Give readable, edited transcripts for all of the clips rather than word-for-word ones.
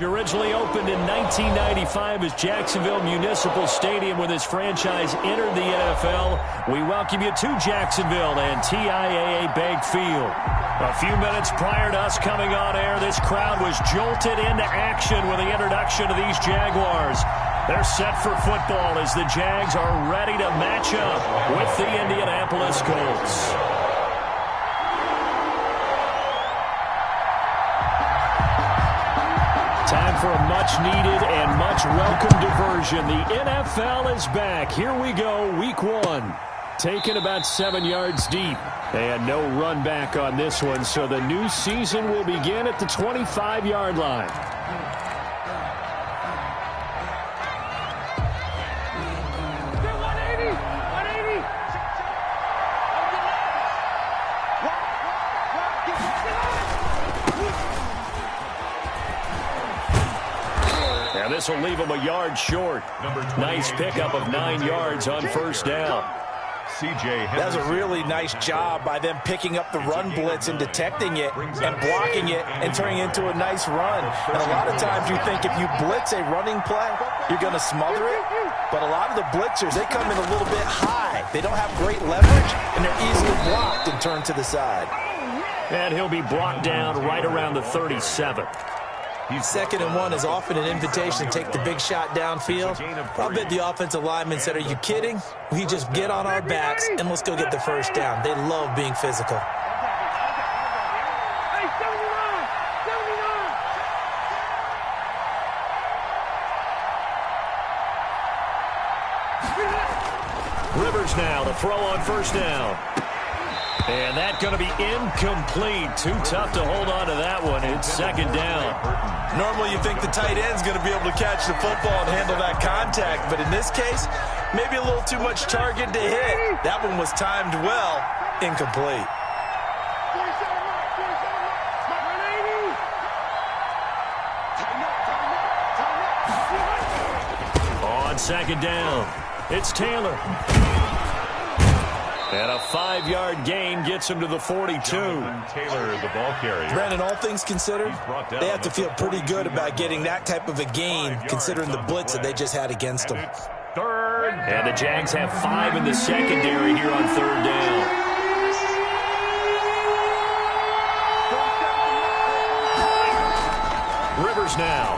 Originally opened in 1995 as Jacksonville Municipal Stadium when this franchise entered the NFL. We welcome you to Jacksonville and TIAA Bank Field. A few minutes prior to us coming on air, this crowd was jolted into action with the introduction of these Jaguars. They're set for football as the Jags are ready to match up with the Indianapolis Colts. Time for a much-needed and much-welcome diversion. The NFL is back. Here we go, Week 1. Taken about 7 yards deep. And no run back on this one, so the new season will begin at the 25-yard line. This will leave him a yard short. Nice pickup of 9 yards on first down. That was a really nice job by them picking up the run blitz and detecting it and blocking it and turning it into a nice run. And a lot of times you think if you blitz a running play, you're going to smother it. But a lot of the blitzers, they come in a little bit high. They don't have great leverage, and they're easily blocked and turned to the side. And he'll be brought down right around the 37. 2nd and 1 is often an invitation to take the big shot downfield. I'll bet the offensive linemen said, are you kidding? We just get on our backs and let's go get the first down. They love being physical. Rivers now to throw on first down. And that's going to be incomplete. Too tough to hold on to that one. It's 2nd down. Normally you think the tight end's going to be able to catch the football and handle that contact. But in this case, maybe a little too much target to hit. That one was timed well. Incomplete. On 2nd down, it's Taylor. And a 5-yard gain gets him to the 42. Taylor, the ball carrier. Brandon, all things considered, they have to feel pretty good about getting that type of a gain, considering the blitz that they just had against them. And the Jags have 5 in the secondary here on 3rd down. Rivers now.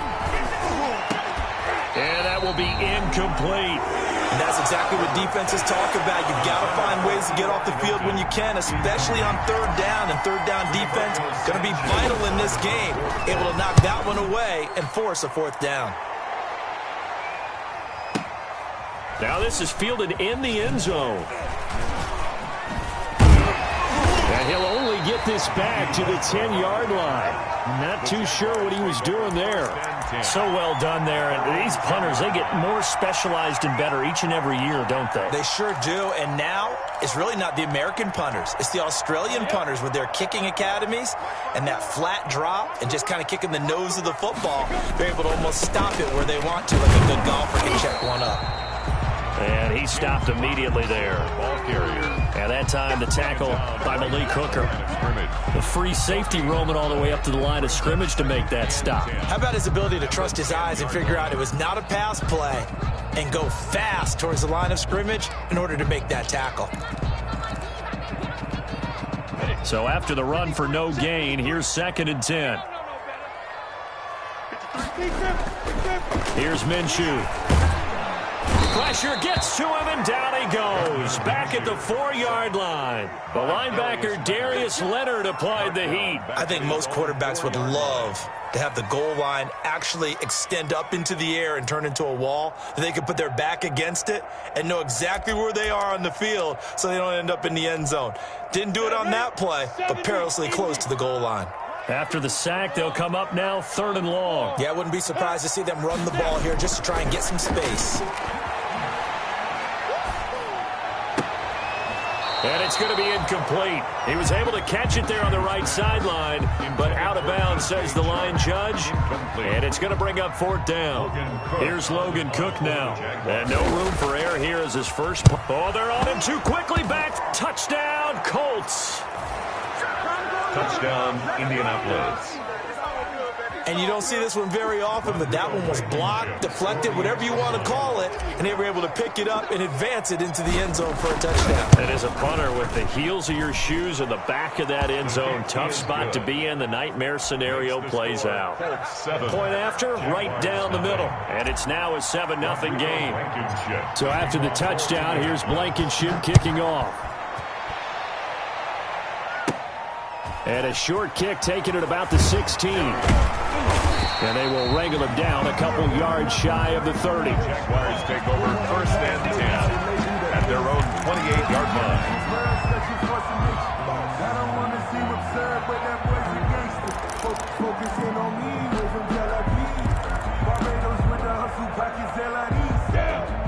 And that will be incomplete. And that's exactly what defenses talk about. You've got to find ways to get off the field when you can, especially on 3rd down. And 3rd down defense going to be vital in this game. Able to knock that one away and force a 4th down. Now this is fielded in the end zone. And he'll only get this back to the 10-yard line. Not too sure what he was doing there. So well done there. And these punters, they get more specialized and better each and every year, don't they? They sure do. And now it's really not the American punters. It's the Australian punters with their kicking academies and that flat drop and just kind of kicking the nose of the football. They're able to almost stop it where they want to, like a good golfer can check one up. And he stopped immediately there. Ball carrier. And that time the tackle by Malik Hooker. The free safety roaming all the way up to the line of scrimmage to make that stop. How about his ability to trust his eyes and figure out it was not a pass play and go fast towards the line of scrimmage in order to make that tackle. So after the run for no gain, here's 2nd and 10. Here's Minshew. Pressure gets to him, and down he goes. Back at the 4-yard line. The linebacker, Darius Leonard, applied the heat. I think most quarterbacks would love to have the goal line actually extend up into the air and turn into a wall. They could put their back against it and know exactly where they are on the field so they don't end up in the end zone. Didn't do it on that play, but perilously close to the goal line. After the sack, they'll come up now 3rd and long. Yeah, I wouldn't be surprised to see them run the ball here just to try and get some space. And it's going to be incomplete. He was able to catch it there on the right sideline, but out of bounds, says the line judge. And it's going to bring up 4th down. Here's Logan Cook now. And no room for error here as his first. Oh, they're on him too quickly. Back. Touchdown, Colts. Touchdown, Indianapolis. And you don't see this one very often, but that one was blocked, deflected, whatever you want to call it, and they were able to pick it up and advance it into the end zone for a touchdown. And as a punter, with the heels of your shoes in the back of that end zone, tough spot to be in. The nightmare scenario plays out. Point after, right down the middle. And it's now a 7-0 game. So after the touchdown, here's Blankenship kicking off. And a short kick taken at about the 16. And they will wrangle him down a couple yards shy of the 30. Jaguars take over 1st and 10 at their own 28-yard line.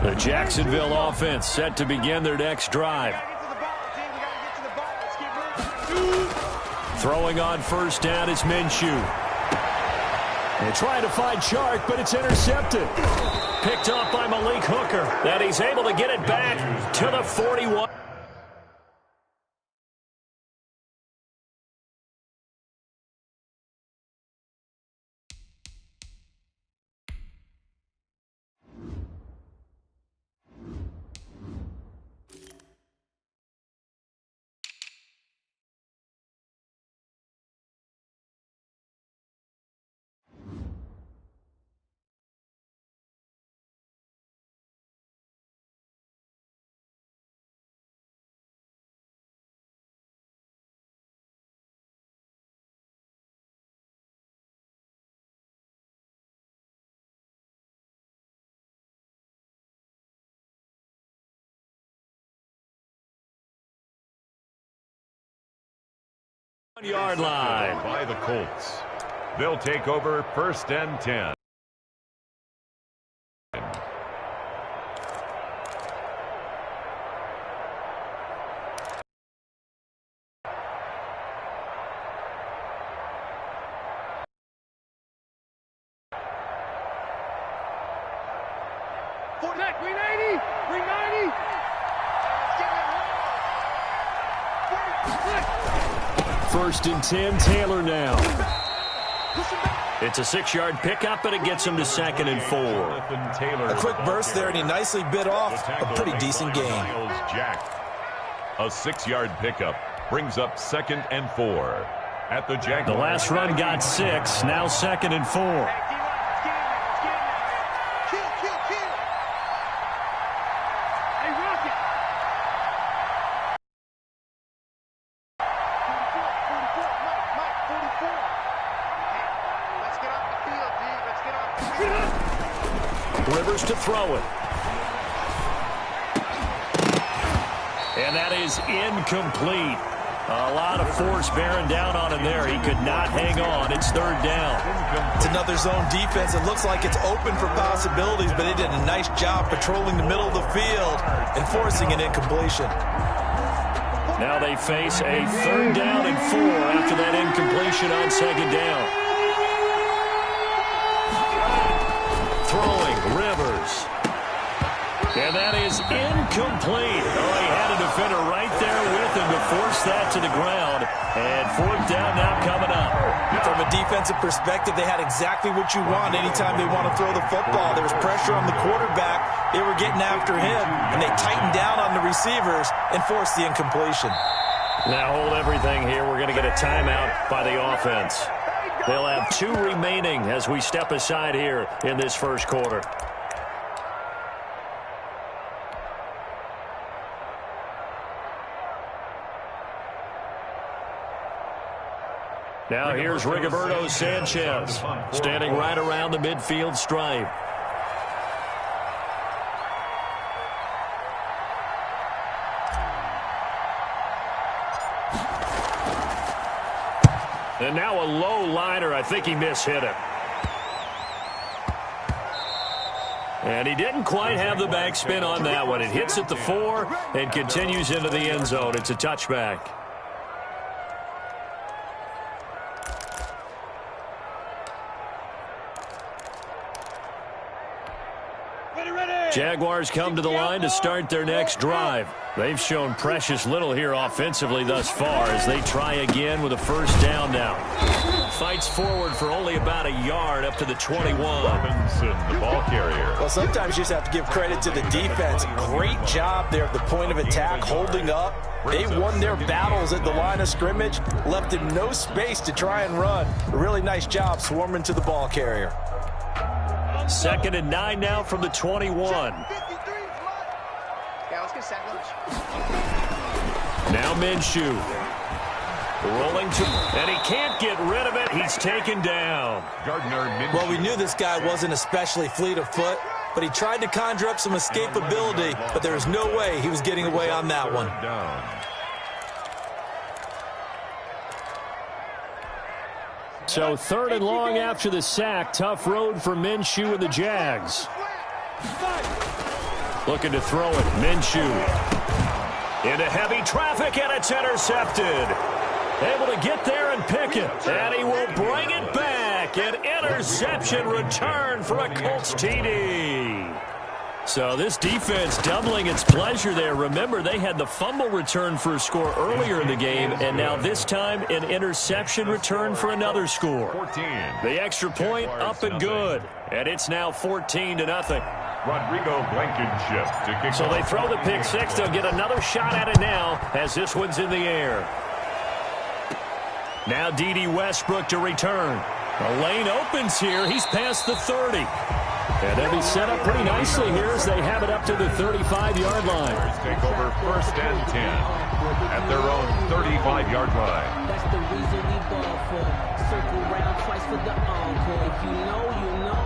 The Jacksonville offense set to begin their next drive. Throwing on 1st down is Minshew. They're trying to find Chark, but it's intercepted. Picked up by Malik Hooker. And he's able to get it back to the 41. Yard line by the Colts. They'll take over 1st and 10. First and 10, Taylor now. It's a 6-yard pickup, and it gets him to 2nd and 4. A quick burst there, and he nicely bit off a pretty decent gain. A 6-yard pickup brings up 2nd and 4 at the Jaguars. The last run got 6, now 2nd and 4. Rivers to throw it. And that is incomplete. A lot of force bearing down on him there. He could not hang on. It's 3rd down. It's another zone defense. It looks like it's open for possibilities, but they did a nice job patrolling the middle of the field and forcing an incompletion. Now they face a 3rd down and 4 after that incompletion on 2nd down. Throwing, Rivers. And that is incomplete. Oh, he had a defender right there with him to force that to the ground. And 4th down now coming up. From a defensive perspective, they had exactly what you want anytime they want to throw the football. There was pressure on the quarterback. They were getting after him, and they tightened down on the receivers and forced the incompletion. Now hold everything here. We're going to get a timeout by the offense. They'll have 2 remaining as we step aside here in this first quarter. Now here's Rigoberto Sanchez standing right around the midfield stripe. And now a low liner. I think he mishit it. And he didn't quite have the backspin on that one. It hits at the 4 and continues into the end zone. It's a touchback. Jaguars come to the line to start their next drive. They've shown precious little here offensively thus far as they try again with a first down now. Fights forward for only about a yard up to the 21. Robinson, the ball carrier. Well, sometimes you just have to give credit to the defense. Great job there at the point of attack, holding up. They won their battles at the line of scrimmage, left him no space to try and run. A really nice job swarming to the ball carrier. 2nd and 9 now from the 21. Now Minshew. Rolling to, and he can't get rid of it. He's taken down. Gardner Minshew. Well, we knew this guy wasn't especially fleet of foot, but he tried to conjure up some escapability, but there was no way he was getting away on that one. Down. So 3rd and long after the sack. Tough road for Minshew and the Jags. Looking to throw it. Minshew. Into heavy traffic, and it's intercepted. Able to get there and pick it. And he will bring it back. An interception return for a Colts TD. So this defense doubling its pleasure there. Remember, they had the fumble return for a score earlier in the game, and now this time an interception return for another score. 14. The extra point up and good. And it's now 14-0. Rodrigo Blankenship to kick. So they throw the pick six. They'll get another shot at it now as this one's in the air. Now D.D. Westbrook to return. The lane opens here. He's past the 30. And they'll be set up pretty nicely here as they have it up to the 35-yard line. Take over 1st and 10 at their own 35-yard line. That's the reason we ball for. Circle round twice for the encore. If you know, you know.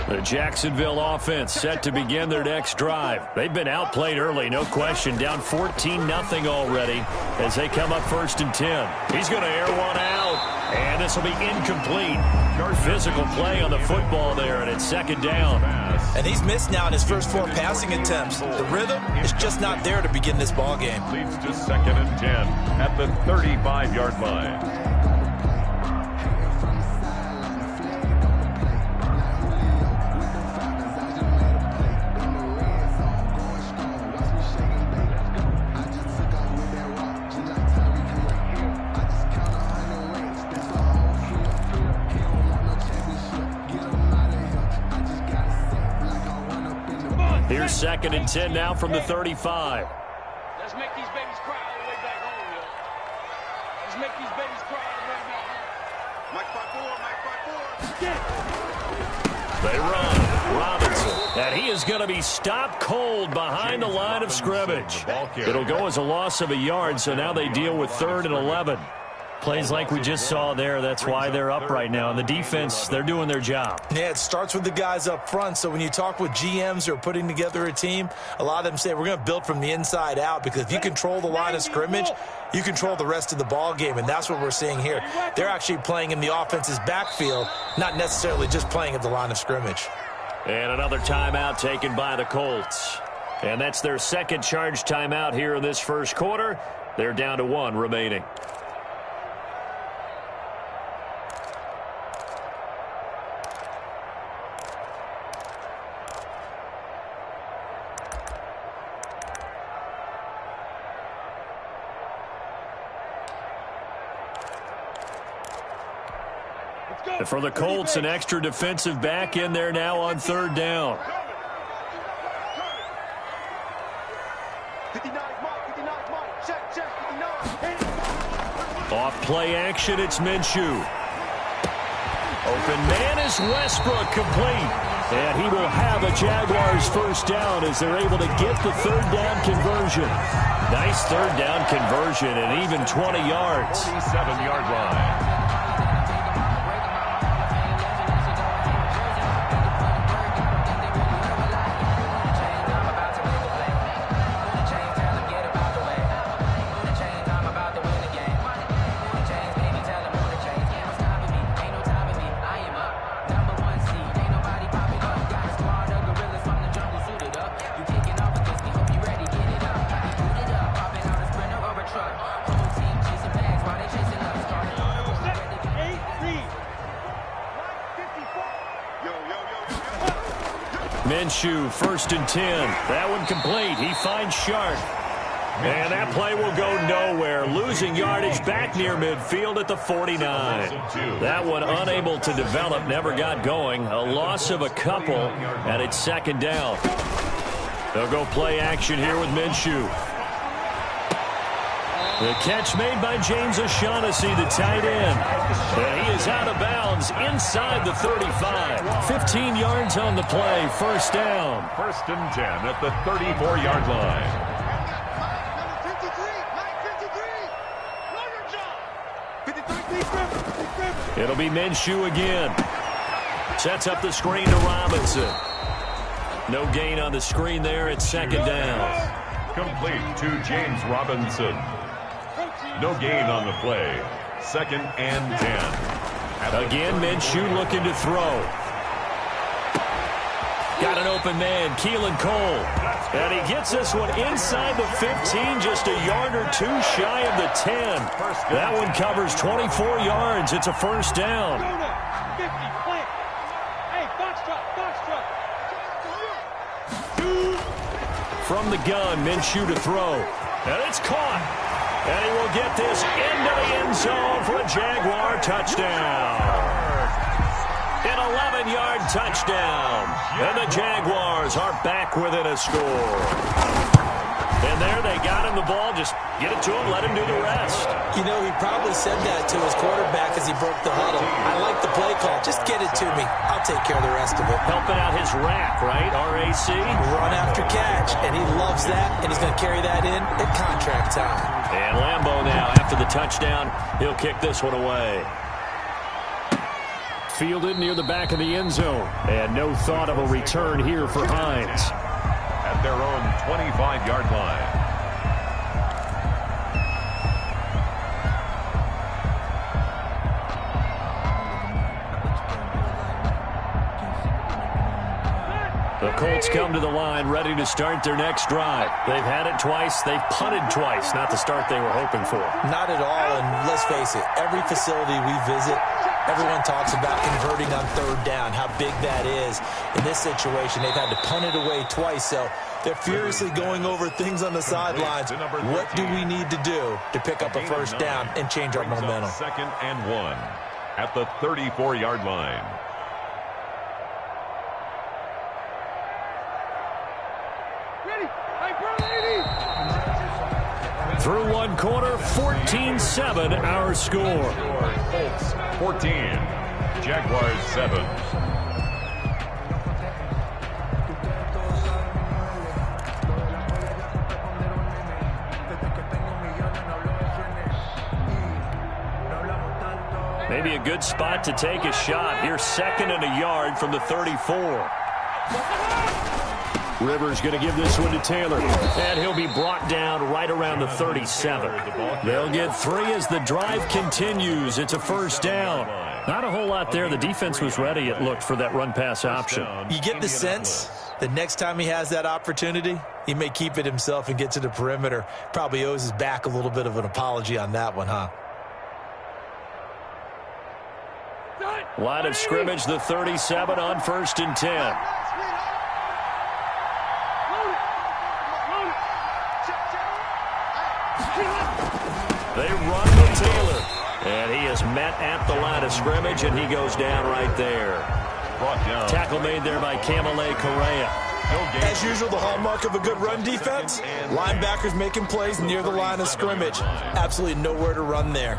The Jacksonville offense set to begin their next drive. They've been outplayed early, no question. Down 14-0 already as they come up 1st and 10. He's going to air one out, and this will be incomplete. Physical play on the football there, and it's 2nd down. And he's missed now in his first 4 passing attempts. The rhythm is just not there to begin this ball game. Leads to 2nd and 10 at the 35-yard line. Here's 2nd and 10 now from the 35. Let's make these babies cry all the way back home, yo. Let's make these babies cry all the way back home. Mike 5-4, Mike 5-4. They run. Robinson. And he is going to be stopped cold behind the line of scrimmage. It'll go as a loss of a yard, so now they deal with 3rd and 11. Plays like we just saw there. That's why they're up right now. And the defense, they're doing their job. Yeah, it starts with the guys up front. So when you talk with GMs who are putting together a team, a lot of them say we're going to build from the inside out, because if you control the line of scrimmage, you control the rest of the ball game. And that's what we're seeing here. They're actually playing in the offense's backfield, not necessarily just playing at the line of scrimmage. And another timeout taken by the Colts. And that's their 2nd charge timeout here in this first quarter. They're down to 1 remaining. And for the Colts, an extra defensive back in there now on 3rd down. Off play action, it's Minshew. Open man is Westbrook, complete. And he will have a Jaguars first down as they're able to get the 3rd down conversion. Nice 3rd down conversion and even 20 yards. 47-yard line. Minshew, 1st and 10. That one complete. He finds Sharp. And that play will go nowhere. Losing yardage back near midfield at the 49. That one unable to develop, never got going. A loss of a couple, and it's 2nd down. They'll go play action here with Minshew. The catch made by James O'Shaughnessy, the tight end. And he is out of bounds inside the 35. 15 yards on the play, 1st down. 1st and 10 at the 34-yard line. It'll be Minshew again. Sets up the screen to Robinson. No gain on the screen there. It's 2nd down. Complete to James Robinson. No gain on the play. 2nd and 10. Again, Minshew looking to throw. Got an open man, Keelan Cole. And he gets this one inside the 15, just a yard or two shy of the 10. That one covers 24 yards. It's a 1st down. From the gun, Minshew to throw. And it's caught. And he will get this into the end zone for a Jaguar touchdown. An 11-yard touchdown. And the Jaguars are back within a score. And there they got him the ball. Just get it to him, let him do the rest. You know, he probably said that to his quarterback as he broke the huddle. I like the play call. Just get it to me. I'll take care of the rest of it. Helping out his rack, right? RAC. Run after catch. And he loves that. And he's going to carry that in at contract time. And Lambeau now, after the touchdown, he'll kick this one away. Fielded near the back of the end zone. And no thought of a return here for Hines. At their own 25-yard line. The Colts come to the line ready to start their next drive. They've had it twice. They've punted twice. Not the start they were hoping for. Not at all, and let's face it, every facility we visit, everyone talks about converting on 3rd down, how big that is. In this situation, they've had to punt it away twice, so they're furiously going over things on the sidelines. What do we need to do to pick up a 1st down and change our momentum? 2nd and 1 at the 34-yard line. Through one quarter, 14-7 our score. Colts 14, Jaguars 7. Maybe a good spot to take a shot. Here's 2nd and a yard from the 34. Rivers going to give this one to Taylor. And he'll be brought down right around the 37. They'll get 3 as the drive continues. It's a 1st down. Not a whole lot there. The defense was ready, it looked, for that run-pass option. You get the sense that next time he has that opportunity, he may keep it himself and get to the perimeter. Probably owes his back a little bit of an apology on that one, huh? Line of scrimmage, the 37 on 1st and 10. They run to Taylor. And he is met at the line of scrimmage, and he goes down right there. Tackle made there by Kamale Correa. As usual, the hallmark of a good run defense, linebackers making plays near the line of scrimmage. Absolutely nowhere to run there.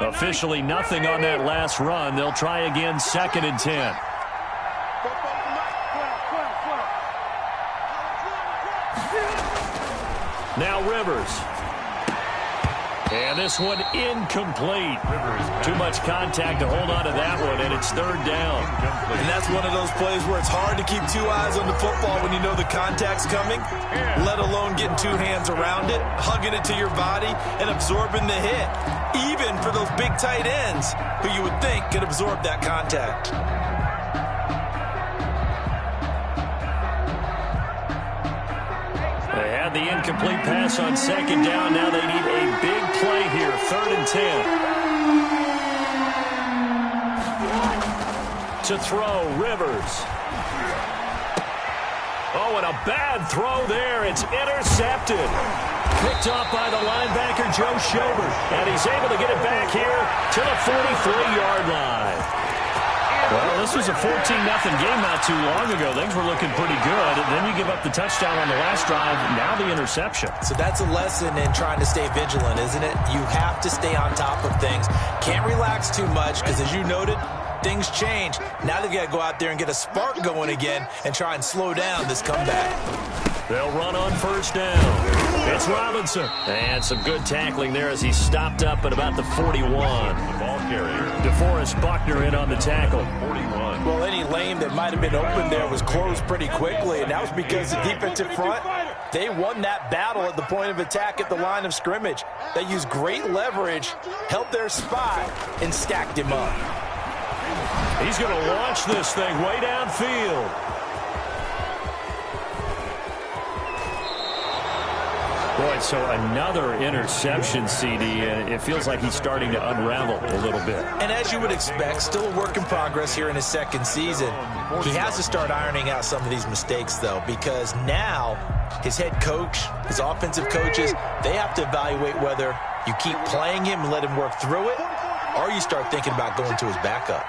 Officially nothing on that last run. They'll try again, 2nd and 10. Now Rivers. And this one incomplete. Too much contact to hold on to that one, and it's 3rd down. And that's one of those plays where it's hard to keep 2 eyes on the football when you know the contact's coming, let alone getting 2 hands around it, hugging it to your body, and absorbing the hit. Even for those big tight ends who you would think could absorb that contact. They had the incomplete pass on 2nd down. Now they need a big play here, 3rd and 10. to throw. Rivers. Oh, and a bad throw there. It's intercepted. Picked off by the linebacker, Joe Schobert. And he's able to get it back here to the 43-yard line. Well, this was a 14-0 game not too long ago. Things were looking pretty good. And then you give up the touchdown on the last drive. Now the interception. So that's a lesson in trying to stay vigilant, isn't it? You have to stay on top of things. Can't relax too much because, as you noted, things change. Now they've got to go out there and get a spark going again and try and slow down this comeback. They'll run on first down. It's Robinson. And some good tackling there as he stopped up at about the 41. The ball carrier. DeForest Buckner in on the tackle. 41. Well, any lane that might have been open there was closed pretty quickly, and that was because the defensive front, they won that battle at the point of attack at the line of scrimmage. They used great leverage, held their spot, and stacked him up. He's going to launch this thing way downfield. Boy, so another interception, CD. It feels like he's starting to unravel a little bit. And as you would expect, still a work in progress here in his second season. He has to start ironing out some of these mistakes, though, because now his head coach, his offensive coaches, they have to evaluate whether you keep playing him and let him work through it, or you start thinking about going to his backup.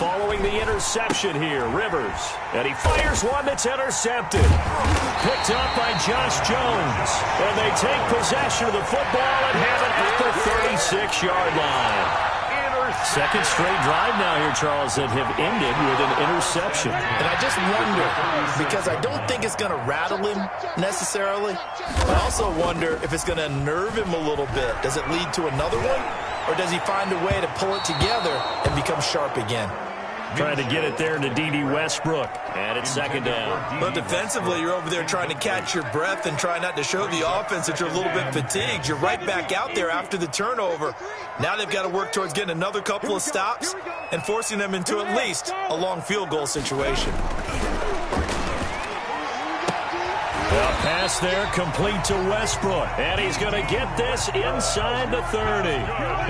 Following the interception here, Rivers. And he fires one that's intercepted. Picked up by Josh Jones. And they take possession of the football and have it at the 36-yard line. Second straight drive now here, Charles, that have ended with an interception. And I just wonder, because I don't think it's going to rattle him necessarily, but I also wonder if it's going to unnerve him a little bit. Does it lead to another one? Or does he find a way to pull it together and become sharp again? Trying to get it there to D.D. Westbrook. And it's second down. But defensively, you're over there trying to catch your breath and try not to show the offense that you're a little bit fatigued. You're right back out there after the turnover. Now they've got to work towards getting another couple of stops and forcing them into at least a long field goal situation. A pass there complete to Westbrook. And he's going to get this inside the 30.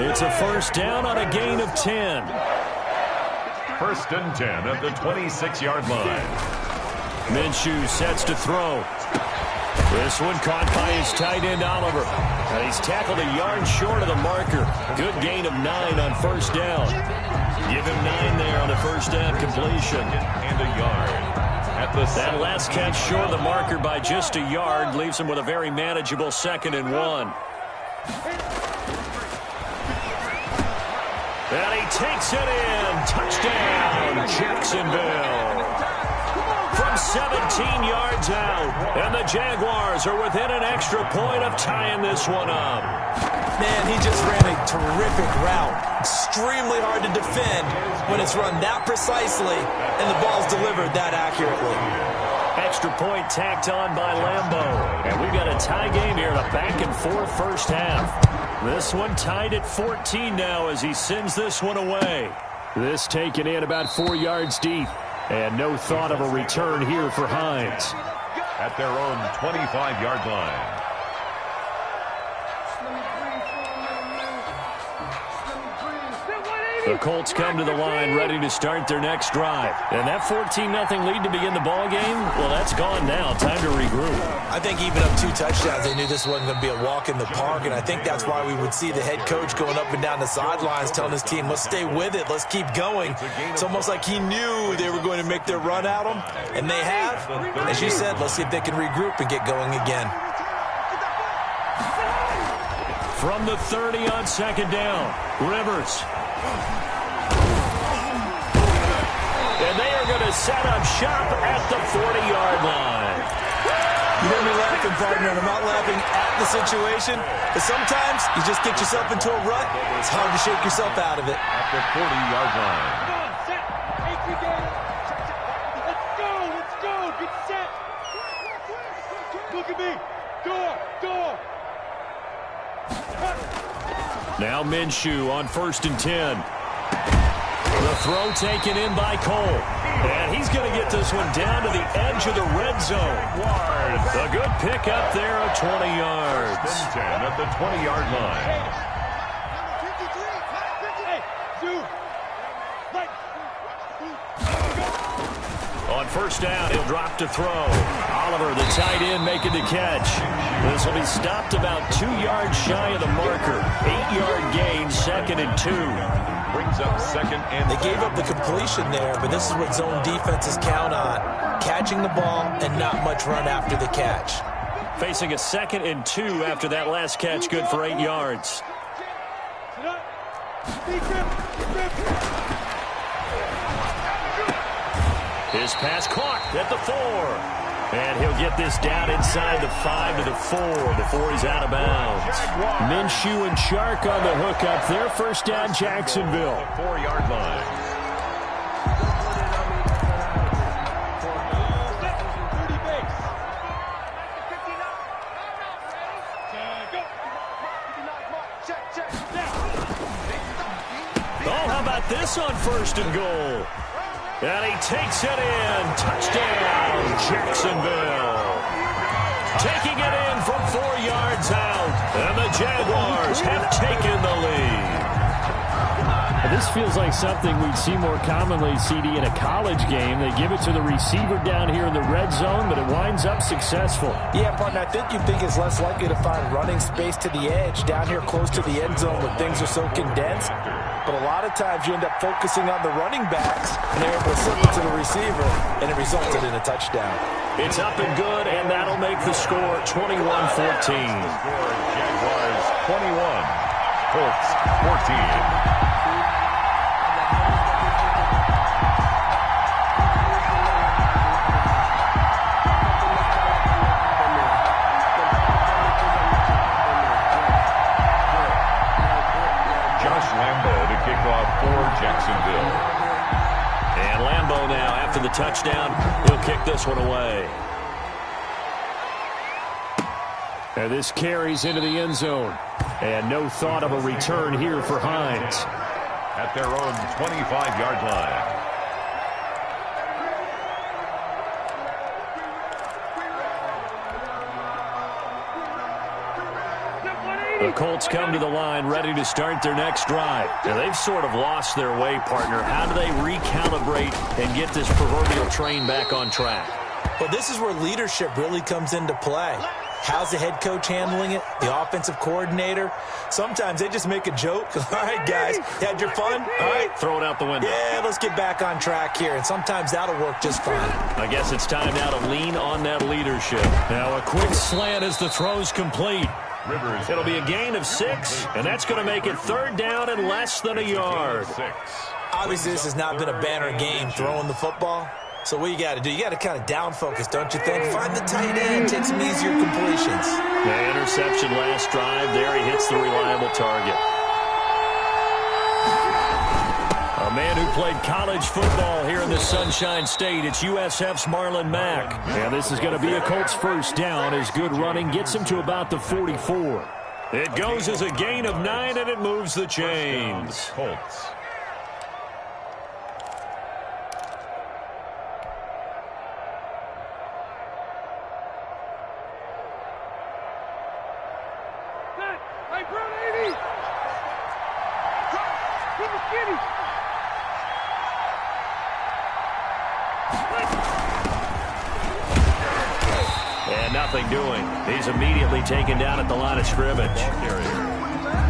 It's a first down on a gain of 10. First and 10 at the 26-yard line. Minshew sets to throw. This one caught by his tight end, Oliver. And he's tackled a yard short of the marker. Good gain of 9 on first down. Give him 9 there on the first down completion. And a yard. That last catch short of the marker by just a yard leaves him with a very manageable 2nd and 1. And he takes it in. Touchdown, Jacksonville. From 17 yards out. And the Jaguars are within an extra point of tying this one up. Man, he just ran a terrific route. Extremely hard to defend when it's run that precisely and the ball's delivered that accurately. Extra point tacked on by Lambo. And we've got a tie game here in a back-and-forth first half. This one tied at 14 now as he sends this one away. This taken in about 4 yards deep. And no thought of a return here for Hines. At their own 25-yard line. The Colts come to the line ready to start their next drive. And that 14-0 lead to begin the ball game, well, that's gone now. Time to regroup. I think even up 2 touchdowns, they knew this wasn't going to be a walk in the park, and I think that's why we would see the head coach going up and down the sidelines telling his team, let's stay with it, let's keep going. It's almost like he knew they were going to make their run at him, and they have. As you said, let's see if they can regroup and get going again. From the 30 on second down, Rivers. And they are going to set up shop at the 40-yard line. You hear me laughing, partner, and I'm not laughing at the situation, but sometimes you just get yourself into a rut. It's hard to shake yourself out of it. At the 40-yard line. Come on, set. Let's go. Let's go. Get set. Look at me. Door. Now Minshew on 1st and 10. The The throw taken in by Cole. And he's going to get this one down to the edge of the red zone. A good pick up there of 20 yards. 10 at the 20-yard line. On first down, he'll drop to throw. Oliver, the tight end, making the catch. This will be stopped about 2 yards shy of the marker. 8-yard gain, 2nd and 2. Brings up 2nd and They gave up the completion there, but this is what zone defenses count on. Catching the ball and not much run after the catch. Facing a 2nd and 2 after that last catch, good for 8 yards. His pass caught at the 4. And he'll get this down inside the 5 to the 4 before he's out of bounds. Minshew and Shark on the hook up there. First down, Jacksonville. 4-yard line. Oh, how about this on 1st and goal? And he takes it in. Touchdown, Jacksonville. Taking it in from 4 yards out. And the Jaguars have taken the lead. This feels like something we'd see more commonly, CD, in a college game. They give it to the receiver down here in the red zone, but it winds up successful. Yeah, partner, I think you think it's less likely to find running space to the edge down here close to the end zone where things are so condensed. But a lot of times you end up focusing on the running backs, and they're able to slip it to the receiver, and it resulted in a touchdown. It's up and good, and that'll make the score 21-14. Jaguars 21, Colts 14. Jacksonville. And Lambeau now, after the touchdown, he'll kick this one away. And this carries into the end zone. And no thought of a return here for Hines. At their own 25-yard line. The Colts come to the line ready to start their next drive. And they've sort of lost their way, partner. How do they recalibrate and get this proverbial train back on track? Well, this is where leadership really comes into play. How's the head coach handling it? The offensive coordinator? Sometimes they just make a joke. All right, guys, you had your fun? All right. Throw it out the window. Yeah, let's get back on track here. And sometimes that'll work just fine. I guess it's time now to lean on that leadership. Now a quick slant as the throw's complete. It'll be a gain of 6, and that's going to make it 3rd down and less than a yard. Obviously, this has not been a banner game throwing the football. So what you got to do, you got to kind of down focus, don't you think? Find the tight end, take some easier completions. The interception last drive there. He hits the reliable target. A man who played college football here in the Sunshine State. It's USF's Marlon Mack. And this is going to be a Colts first down as good running gets him to about the 44. It goes as a gain of 9, and it moves the chains. Colts. And nothing doing. He's immediately taken down at the line of scrimmage.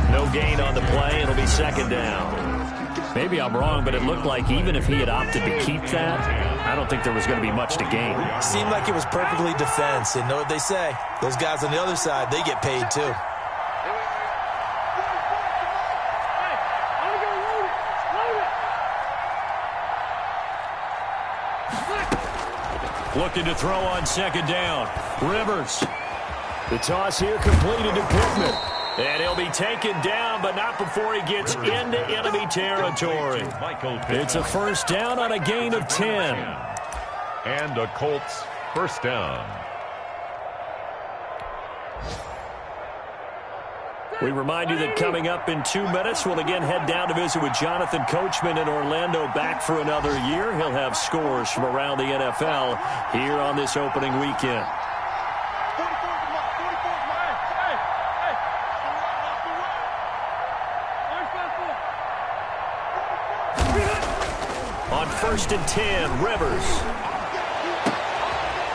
No gain on the play. It'll be 2nd down. Maybe I'm wrong, but it looked like even if he had opted to keep that, I don't think there was going to be much to gain. Seemed like it was perfectly defense. And know what they say? Those guys on the other side, they get paid too. Looking to throw on 2nd down. Rivers. The toss here completed to Pittman. And he'll be taken down, but not before he gets into enemy territory. It's a first down on a gain of 10. And a Colts first down. We remind you that coming up in 2 minutes, we'll again head down to visit with Jonathan Coachman in Orlando, back for another year. He'll have scores from around the NFL here on this opening weekend. On 1st and 10, Rivers.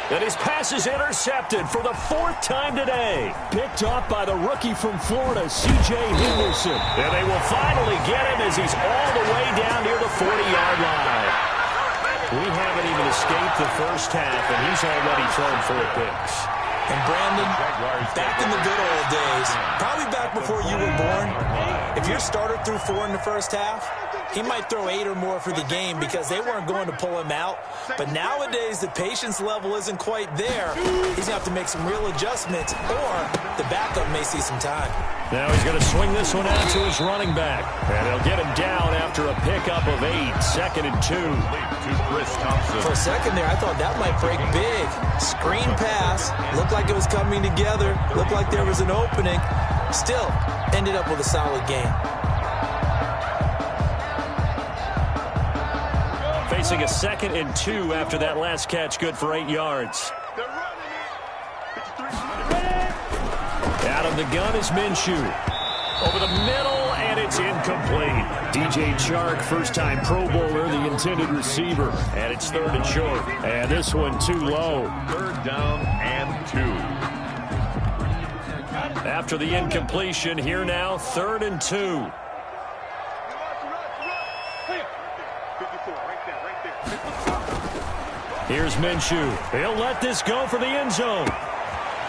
And his pass is intercepted for the 4th time today. Picked off by the rookie from Florida, C.J. Henderson. And they will finally get him as he's all the way down near the 40-yard line. We haven't even escaped the first half, and he's already thrown 4 picks. And Brandon, back in the good old days, probably back before you were born, if your starter threw 4 in the first half, he might throw 8 or more for the game because they weren't going to pull him out. But nowadays, the patience level isn't quite there. He's going to have to make some real adjustments, or the backup may see some time. Now he's going to swing this one out to his running back. And he'll get him down after a pickup of 8, 2nd and 2. For a second there, I thought that might break big. Screen pass. Looked like it was coming together. Looked like there was an opening. Still, ended up with a solid game. Facing a 2nd and 2 after that last catch, good for 8 yards. Out of the gun is Minshew. Over the middle, and it's incomplete. DJ Chark, first-time Pro Bowler, the intended receiver. And it's 3rd and short. And this one too low. 3rd down and 2. After the incompletion, here now, 3rd and 2. Here's Minshew. He'll let this go for the end zone.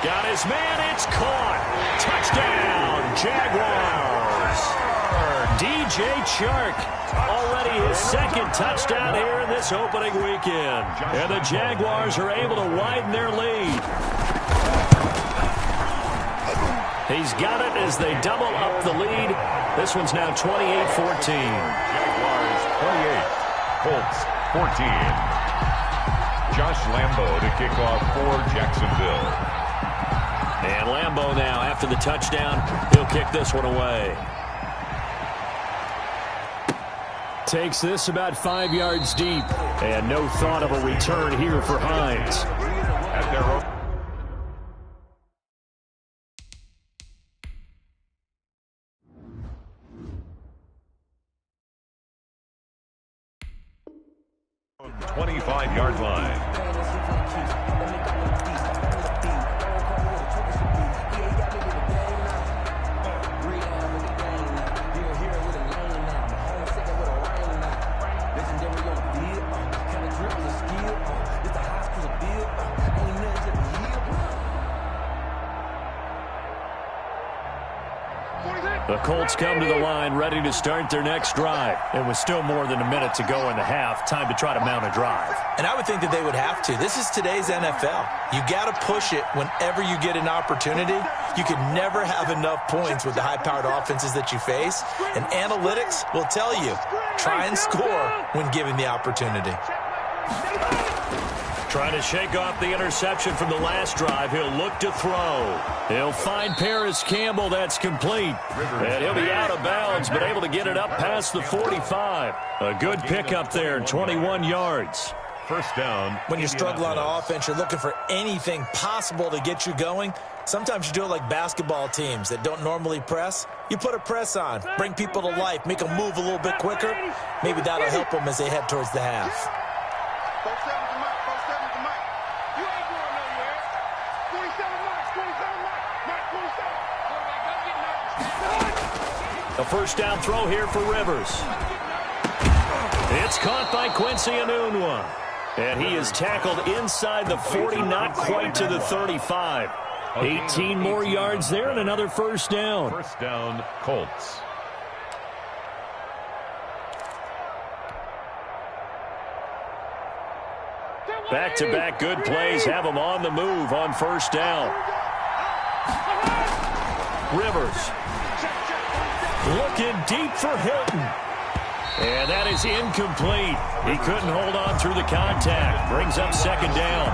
Got his man. It's caught. Touchdown, Jaguars. DJ Chark. Already his 2nd touchdown here in this opening weekend. And the Jaguars are able to widen their lead. He's got it as they double up the lead. This one's now 28-14. Jaguars 28, Colts 14. Josh Lambo to kick off for Jacksonville. And Lambo now, after the touchdown, he'll kick this one away. Takes this about 5 yards deep. And no thought of a return here for Hines. At their own 25-yard line. The Colts come to the line ready to start their next drive. It was still more than a minute to go in the half. Time to try to mount a drive. And I would think that they would have to. This is today's NFL. You got to push it whenever you get an opportunity. You can never have enough points with the high-powered offenses that you face. And analytics will tell you, try and score when given the opportunity. Trying to shake off the interception from the last drive. He'll look to throw. He'll find Paris Campbell. That's complete. And he'll be out of bounds, but able to get it up past the 45. A good pickup there, 21 yards. First down. When you struggle on offense, you're looking for anything possible to get you going. Sometimes you do it like basketball teams that don't normally press. You put a press on, bring people to life, make them move a little bit quicker. Maybe that'll help them as they head towards the half. A first down throw here for Rivers. It's caught by Quincy Enunwa. And he is tackled inside the 40, not quite to the 35. 18 more yards there and another first down. First down, Colts. Back-to-back good plays have them on the move on first down. Rivers. Looking deep for Hilton. And that is incomplete. He couldn't hold on through the contact. Brings up second down.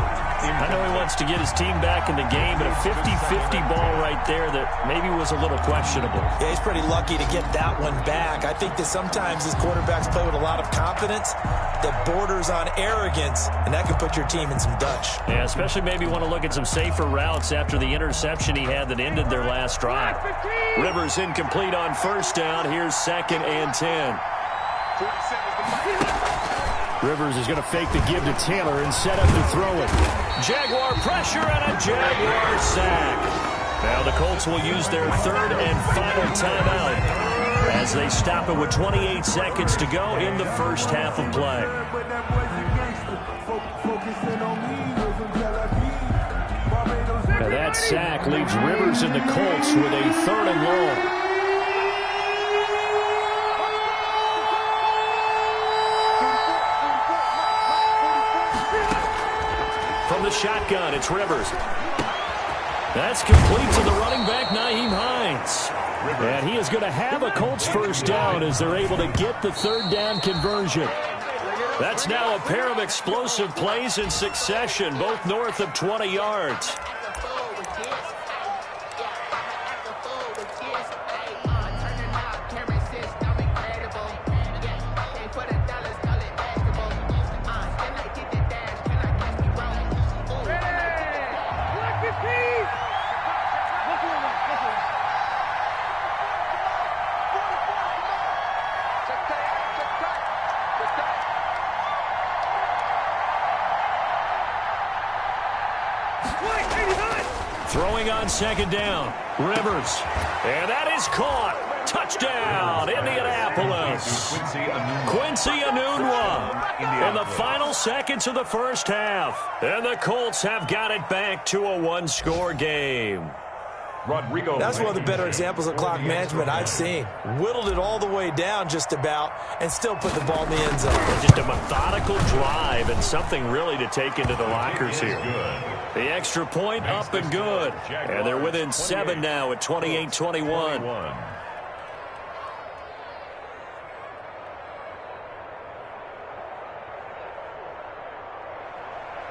I know he wants to get his team back in the game, but a 50-50 ball right there that maybe was a little questionable. Yeah, he's pretty lucky to get that one back. I think that sometimes his quarterbacks play with a lot of confidence that borders on arrogance, and that can put your team in some Dutch. Yeah, especially maybe want to look at some safer routes after the interception he had that ended their last drive. Rivers incomplete on first down. Here's 2nd and 10. Rivers is going to fake the give to Taylor and set up to throw it. Jaguar pressure and a Jaguar sack. Now the Colts will use their 3rd and final timeout as they stop it with 28 seconds to go in the first half of play. Now that sack leaves Rivers and the Colts with a 3rd and long. From the shotgun, it's Rivers. That's complete to the running back, Nyheim Hines. And he is going to have a Colts first down as they're able to get the 3rd down conversion. That's now a pair of explosive plays in succession, both north of 20 yards. Throwing on 2nd down, Rivers. And that is caught. Touchdown, Indianapolis. Quincy Enunwa in the final seconds of the first half. And the Colts have got it back to a 1-score game. That's one of the better examples of clock management I've seen. Whittled it all the way down just about and still put the ball in the end zone. Just a methodical drive and something really to take into the lockers here. The extra point up and good. And they're within 7 now at 28-21.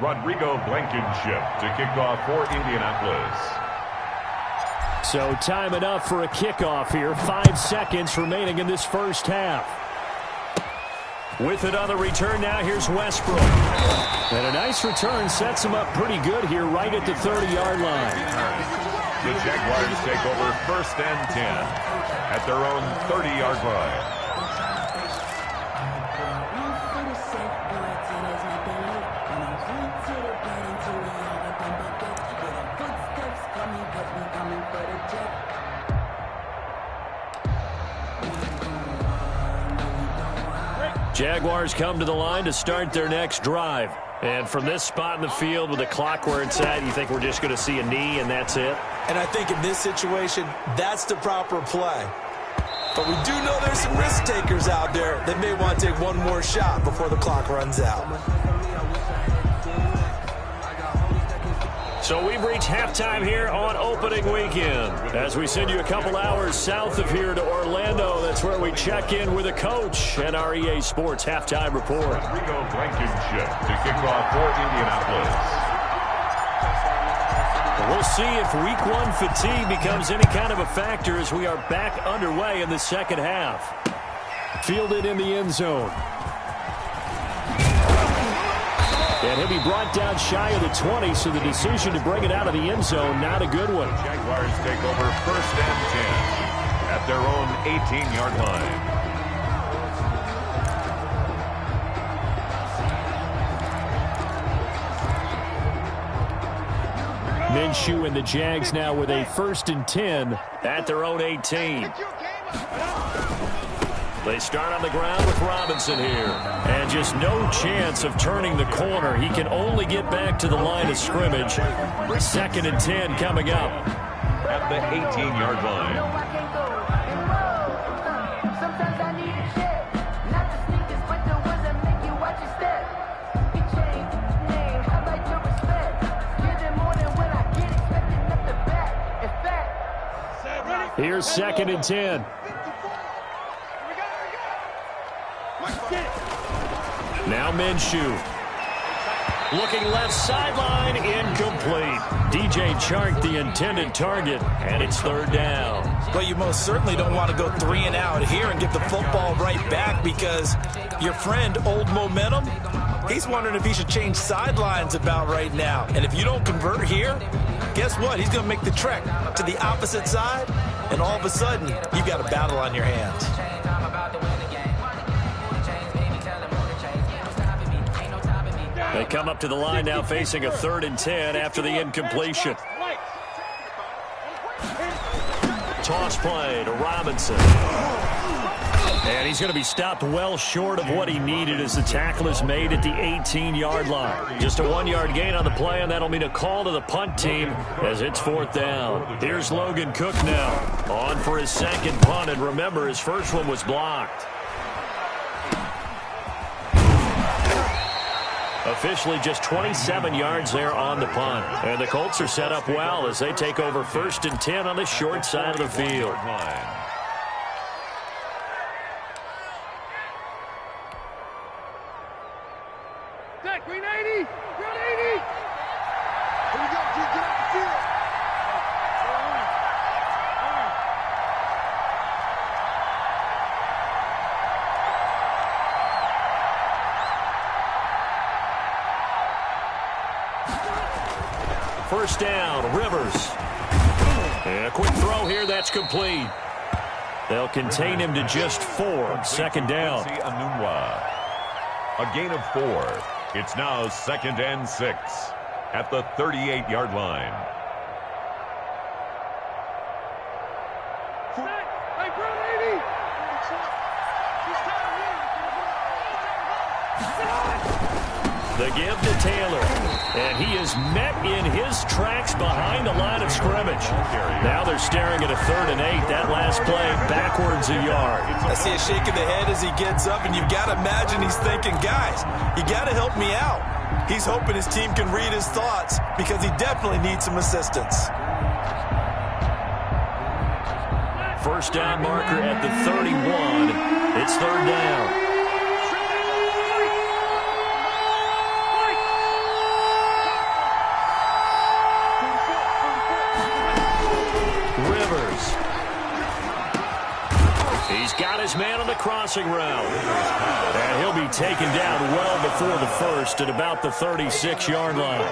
Rodrigo Blankenship to kick off for Indianapolis. So time enough for a kickoff here. 5 seconds remaining in this first half. With it on the return now, here's Westbrook. And a nice return sets him up pretty good here right at the 30-yard line. The Jaguars take over 1st and 10 at their own 30-yard line. Jaguars come to the line to start their next drive. And from this spot in the field with the clock where it's at, you think we're just going to see a knee and that's it? And I think in this situation, that's the proper play. But we do know there's some risk takers out there that may want to take one more shot before the clock runs out. So we've reached halftime here on opening weekend. As we send you a couple hours south of here to Orlando, that's where we check in with a coach and our EA Sports halftime report. Rodrigo Blankenship to kick off for Indianapolis. We'll see if week 1 fatigue becomes any kind of a factor as we are back underway in the second half. Fielded in the end zone. And he'll be brought down shy of the 20, so the decision to bring it out of the end zone, not a good one. Jaguars take over 1st and 10 at their own 18-yard line. Minshew and the Jags now with a 1st and 10 at their own 18. They start on the ground with Robinson here. And just no chance of turning the corner. He can only get back to the line of scrimmage. 2nd and 10 coming up. At the 18-yard line. Here's 2nd and 10. Now Minshew. Looking left sideline, incomplete. DJ Chark, the intended target, and it's third down. Well, you most certainly don't want to go 3 and out here and give the football right back because your friend, Old Momentum, he's wondering if he should change sidelines about right now. And if you don't convert here, guess what? He's going to make the trek to the opposite side, and all of a sudden, you've got a battle on your hands. They come up to the line now facing a 3rd and 10 after the incompletion. Toss play to Robinson. And he's going to be stopped well short of what he needed as the tackle is made at the 18-yard line. Just a 1-yard gain on the play, and that'll mean a call to the punt team as it's 4th down. Here's Logan Cook now on for his second punt, and remember, his first one was blocked. Officially just 27 yards there on the punt. And the Colts are set up well as they take over 1st and 10 on the short side of the field. Deck, green 80! Green 80! Here we go, G, get off the field! First down, Rivers. And a quick throw here, that's complete. They'll contain him to just 4. 2nd down. A gain of 4. It's now 2nd and 6 at the 38-yard line. Hey, Brown 80! The give to Taylor. And he is met in his tracks behind the line of scrimmage. Now they're staring at a 3rd and 8. That last play backwards a yard. I see a shake of the head as he gets up, and you've got to imagine he's thinking, guys, you got to help me out. He's hoping his team can read his thoughts because he definitely needs some assistance. First down marker at the 31. It's 3rd down. He's got his man on the crossing route. And he'll be taken down well before the first at about the 36-yard line.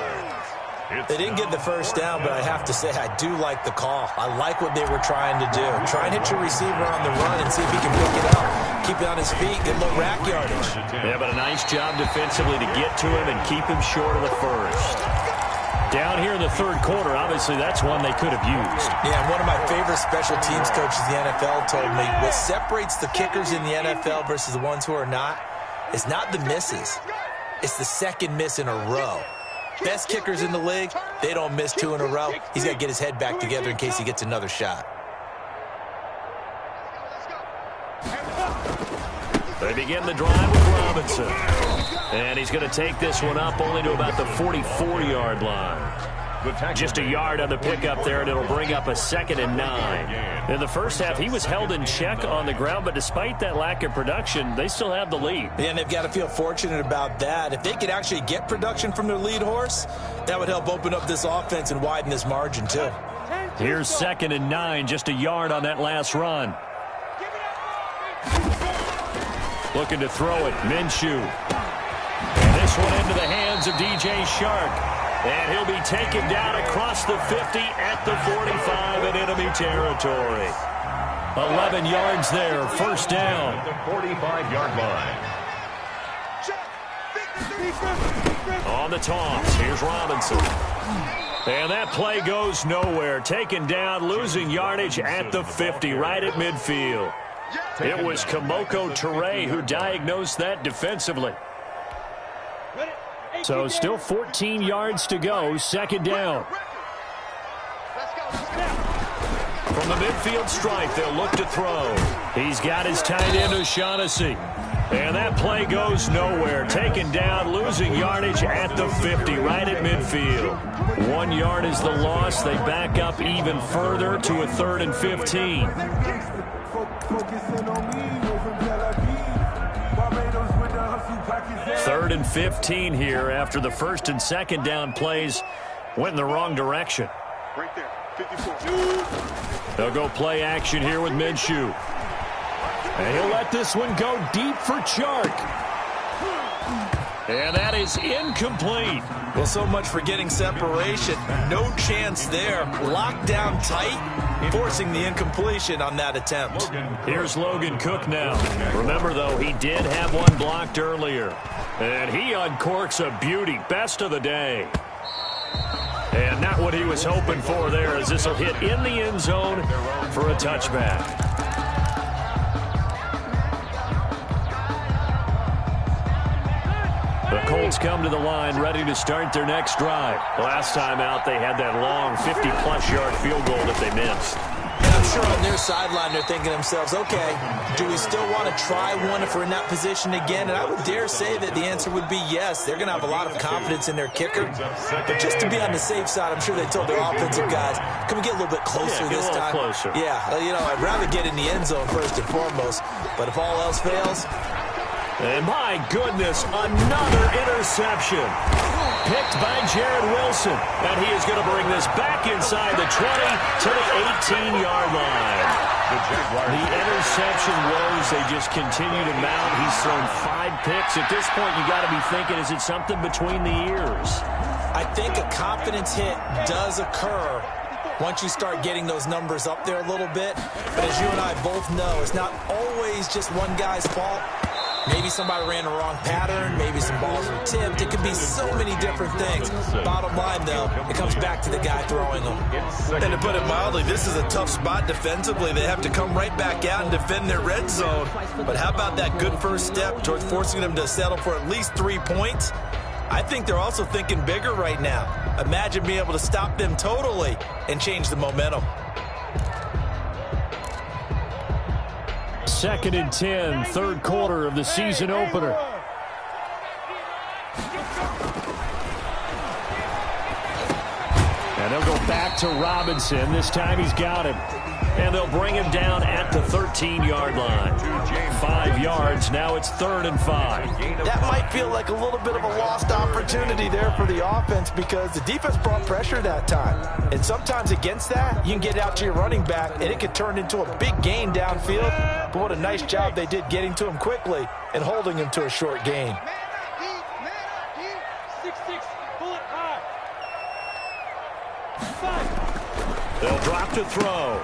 They didn't get the first down, but I have to say I do like the call. I like what they were trying to do. Try and hit your receiver on the run and see if he can pick it up. Keep it on his feet, get a little rack yardage. Yeah, but a nice job defensively to get to him and keep him short of the first. Down here in the 3rd quarter, obviously that's one they could have used. Yeah, and one of my favorite special teams coaches in the NFL told me what separates the kickers in the NFL versus the ones who are not is not the misses. It's the second miss in a row. Best kickers in the league, they don't miss 2 in a row. He's got to get his head back together in case he gets another shot. They begin the drive with Robinson. And he's going to take this one up only to about the 44-yard line. Just a yard on the pickup there, and it'll bring up a 2nd and 9. In the first half, he was held in check on the ground, but despite that lack of production, they still have the lead. Yeah, and they've got to feel fortunate about that. If they could actually get production from their lead horse, that would help open up this offense and widen this margin, too. Here's 2nd and 9, just a yard on that last run. Looking to throw it, Minshew. And this one into the hands of DJ Chark. And he'll be taken down across the 50 at the 45 in enemy territory. 11 yards there, first down. At the 45-yard line. On the toss, here's Robinson. And that play goes nowhere. Taken down, losing yardage at the 50, right at midfield. It was Kamoko Toure who diagnosed that defensively. So still 14 yards to go, 2nd down. From the midfield stripe, they'll look to throw. He's got his tight end, O'Shaughnessy. And that play goes nowhere. Taken down, losing yardage at the 50, right at midfield. 1 yard is the loss. They back up even further to a 3rd and 15. 3rd and 15 here after the 1st and 2nd down plays went in the wrong direction. Right there, 54. They'll go play action here with Minshew. And he'll let this one go deep for Chark. And that is incomplete. Well, so much for getting separation. No chance there. Locked down tight, forcing the incompletion on that attempt. Here's Logan Cook now. Remember, though, he did have one blocked earlier. And he uncorks a beauty. Best of the day. And not what he was hoping for there, as this will hit in the end zone for a touchback. The Colts come to the line ready to start their next drive. Last time out, they had that long 50-plus yard field goal that they missed. And I'm sure on their sideline they're thinking to themselves, okay, do we still want to try one if we're in that position again? And I would dare say that the answer would be yes. They're going to have a lot of confidence in their kicker. But just to be on the safe side, I'm sure they told their offensive guys, can we get a little bit closer this time? Closer. Yeah, you know, I'd rather get in the end zone first and foremost. But if all else fails... And my goodness, another interception. Picked by Jared Wilson. And he is going to bring this back inside the 20 to the 18-yard line. The interception woes, they just continue to mount. He's thrown 5 picks. At this point, you got to be thinking, is it something between the ears? I think a confidence hit does occur once you start getting those numbers up there a little bit. But as you and I both know, it's not always just one guy's fault. Maybe somebody ran the wrong pattern. Maybe some balls were tipped. It could be so many different things. Bottom line, though, it comes back to the guy throwing them. And to put it mildly, this is a tough spot defensively. They have to come right back out and defend their red zone. But how about that good first step towards forcing them to settle for at least 3 points? I think they're also thinking bigger right now. Imagine being able to stop them totally and change the momentum. 2nd and 10, 3rd quarter of the season opener. And they'll go back to Robinson. This time he's got him. And they'll bring him down at the 13-yard line. 5 yards. Now it's 3rd and 5. That might feel like a little bit of a lost opportunity there for the offense because the defense brought pressure that time. And sometimes against that, you can get out to your running back, and it could turn into a big gain downfield. But what a nice job they did getting to him quickly and holding him to a short gain. 6-6, bullet high. 5. They'll drop to throw.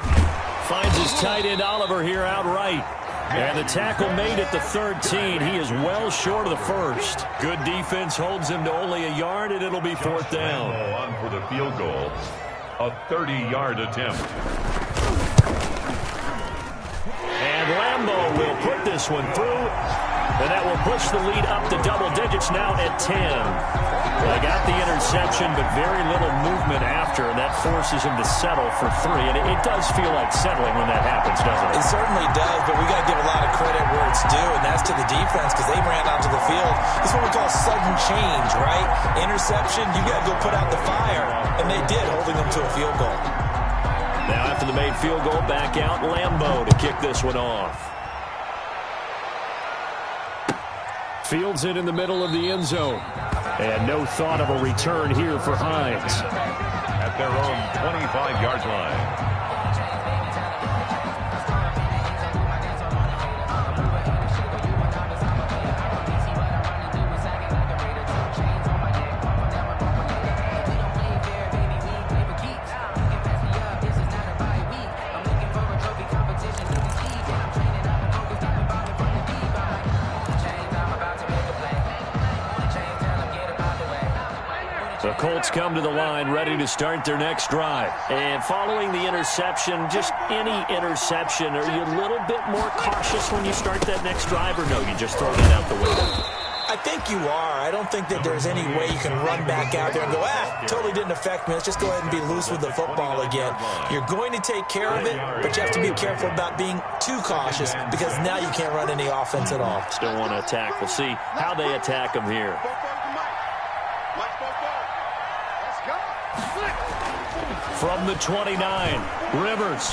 Finds his tight end Oliver here outright. And the tackle made at the 13. He is well short of the first. Good defense holds him to only a yard, and it'll be 4th down. On for the field goal. A 30-yard attempt. And Lambeau will put this one through. And that will push the lead up to double digits now at 10. They got the interception, but very little movement after, and that forces him to settle for 3. And it does feel like settling when that happens, doesn't it? It certainly does, but we got to give a lot of credit where it's due, and that's to the defense because they ran onto the field. This is what we call sudden change, right? Interception, you got to go put out the fire, and they did, holding them to a field goal. Now after the made field goal, back out Lambeau to kick this one off. Fields it in the middle of the end zone. And no thought of a return here for Hines. At their own 25-yard line. The Colts come to the line ready to start their next drive. And following the interception, just any interception, are you a little bit more cautious when you start that next drive, or no, you just throw that out the window? I think you are. I don't think that there's any way you can run back out there and go, totally didn't affect me. Let's just go ahead and be loose with the football again. You're going to take care of it, but you have to be careful about being too cautious because now you can't run any offense at all. Still want to attack. We'll see how they attack them here. From the 29, Rivers.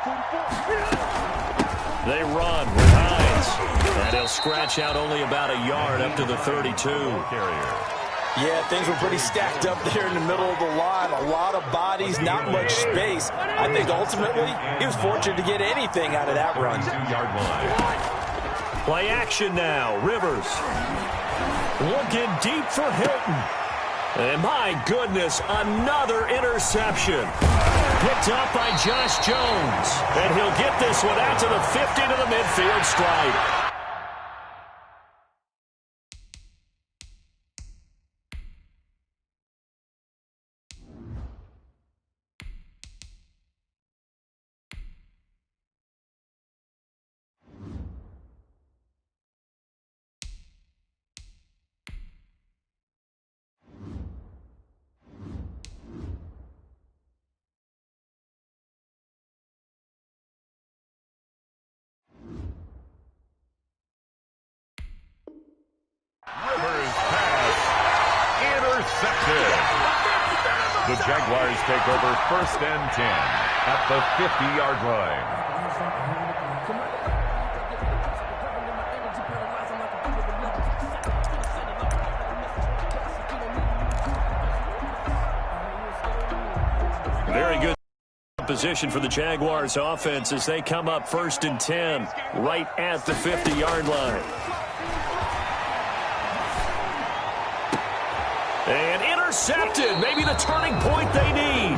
They run with Hines. And he'll scratch out only about a yard up to the 32. Yeah, things were pretty stacked up there in the middle of the line. A lot of bodies, not much space. I think ultimately he was fortunate to get anything out of that run. 2-yard line. Play action now. Rivers looking deep for Hilton. And my goodness, another interception. Picked up by Josh Jones. And he'll get this one out to the 50 to the midfield stripe. The Jaguars take over 1st and 10 at the 50-yard line. Very good position for the Jaguars offense as they come up 1st and 10 right at the 50-yard line. And intercepted. Maybe the turning point they need.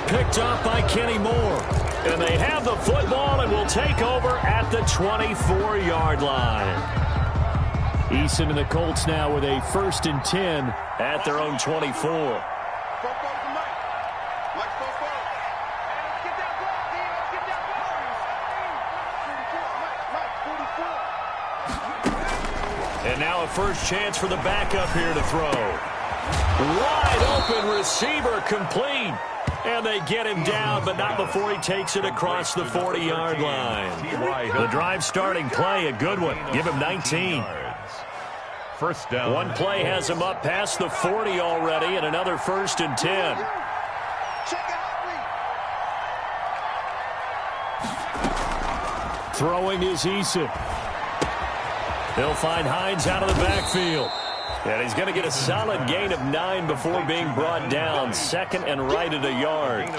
Picked up by Kenny Moore. And they have the football and will take over at the 24-yard line. Eason and the Colts now with a 1st and 10 at their own 24. And now a first chance for the backup here to throw. Wide open receiver complete. And they get him down, but not before he takes it across the 40-yard line. The drive starting play, a good one. Give him 19. First down. One play has him up past the 40 already, and another 1st and 10. Throwing is Eason. He'll find Hines out of the backfield. And he's going to get a solid gain of 9 before being brought down. 2nd and right at a yard.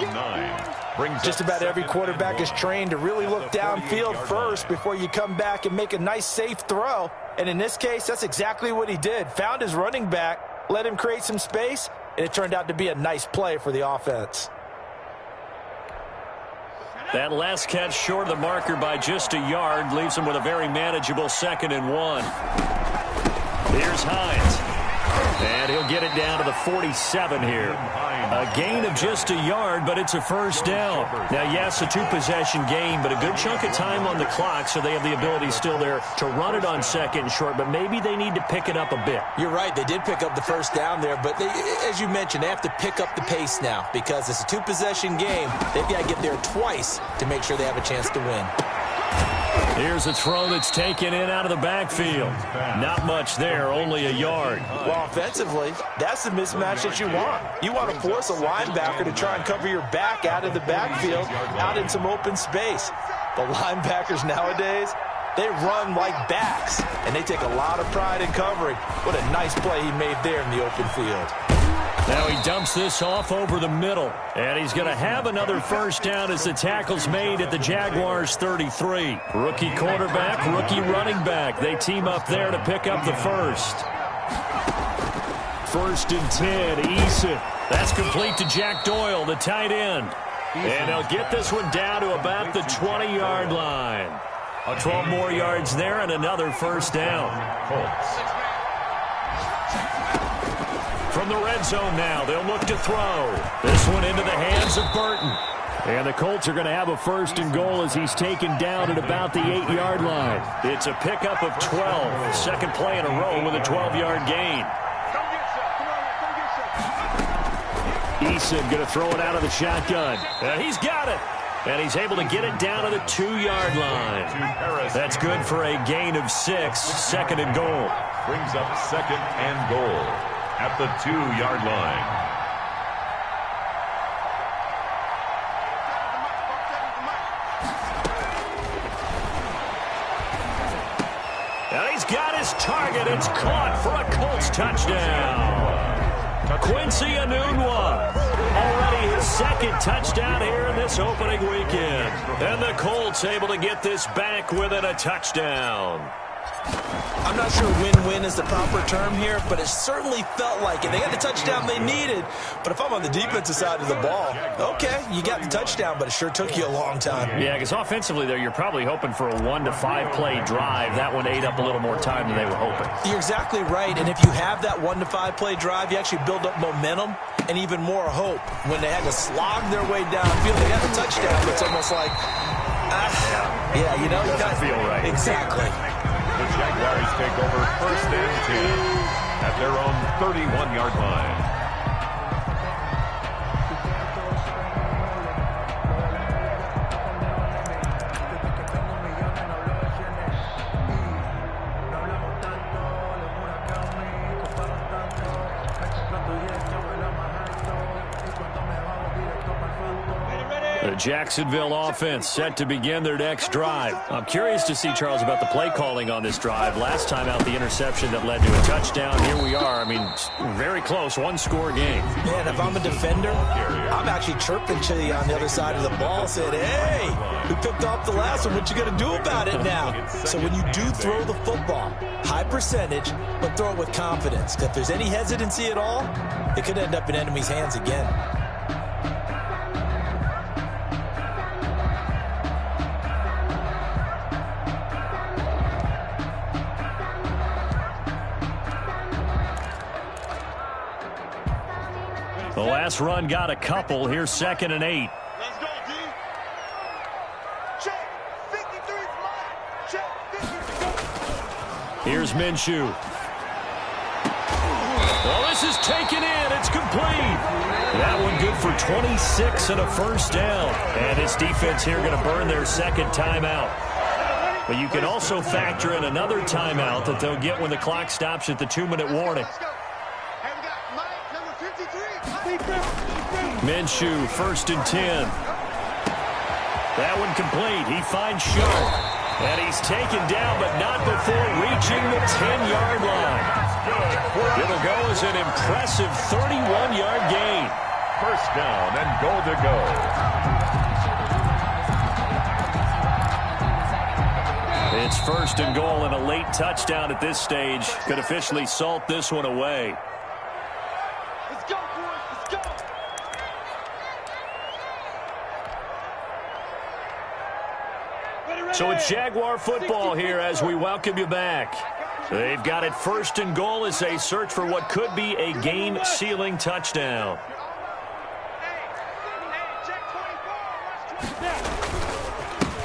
Just about every quarterback is trained to really look downfield first before you come back and make a nice, safe throw. And in this case, that's exactly what he did. Found his running back, let him create some space, and it turned out to be a nice play for the offense. That last catch short of the marker by just a yard leaves him with a very manageable 2nd and 1. Here's Hines. And he'll get it down to the 47 here. A gain of just a yard, but it's a first down. Now, yes, a 2-possession game, but a good chunk of time on the clock, so they have the ability still there to run it on 2nd and short, but maybe they need to pick it up a bit. You're right. They did pick up the first down there, but they, as you mentioned, they have to pick up the pace now because it's a 2-possession game. They've got to get there twice to make sure they have a chance to win. Here's a throw that's taken in out of the backfield. Not much there, only a yard. Well, offensively, that's the mismatch that you want. You want to force a linebacker to try and cover your back out of the backfield, out in some open space. The linebackers nowadays, they run like backs, and they take a lot of pride in covering. What a nice play he made there in the open field. Now he dumps this off over the middle, and he's going to have another first down as the tackle's made at the Jaguars' 33. Rookie quarterback, rookie running back. They team up there to pick up the first. 1st and 10, Eason. That's complete to Jack Doyle, the tight end. And they'll get this one down to about the 20-yard line. 12 more yards there and another first down. From the red zone now, they'll look to throw. This one into the hands of Burton. And the Colts are going to have a 1st and goal as he's taken down at about the 8-yard line. It's a pickup of 12. Second play in a row with a 12-yard gain. Eason going to throw it out of the shotgun. And he's got it. And he's able to get it down to the 2-yard line. That's good for a gain of 6. 2nd and goal. Brings up 2nd and goal at the 2-yard line. And he's got his target. It's caught for a Colts touchdown. Quincy Enunwa, already his second touchdown here in this opening weekend. And the Colts able to get this back within a touchdown. I'm not sure win-win is the proper term here, but it certainly felt like it. They got the touchdown they needed, but if I'm on the defensive side of the ball, okay, you got the touchdown, but it sure took you a long time. Yeah, because offensively, there, you're probably hoping for a 1 to 5 play drive. That one ate up a little more time than they were hoping. You're exactly right, and if you have that 1 to 5 play drive, you actually build up momentum and even more hope. When they had to slog their way downfield, they got the touchdown, but it's almost like, yeah, you know, it doesn't feel right. Exactly. The Jaguars take over 1st and 10 at their own 31-yard line. The Jacksonville offense set to begin their next drive. I'm curious to see, Charles, about the play calling on this drive. Last time out, the interception that led to a touchdown. Here we are. I mean, very close, one-score game. Man, if I'm a defender, I'm actually chirping to you on the other side of the ball, said, hey, we picked off the last one. What you going to do about it now? So when you do throw the football, high percentage, but throw it with confidence. Because if there's any hesitancy at all, it could end up in enemy's hands again. The last run got a couple. Here's 2nd and 8. Let's go, D. Check. 53 flat. Check. 53. Here's Minshew. Well, this is taken in. It's complete. That one good for 26 and a first down. And his defense here going to burn their second timeout. But you can also factor in another timeout that they'll get when the clock stops at the 2-minute warning. Minshew, 1st and 10. That one complete. He finds Sharp. And he's taken down, but not before reaching the 10-yard line. It'll go as an impressive 31-yard gain. 1st down and goal to go. It's 1st and goal and a late touchdown at this stage. Could officially salt this one away. Let's go, boys. Let's go. So it's Jaguar football here as we welcome you back. They've got it 1st and goal as they search for what could be a game-sealing touchdown.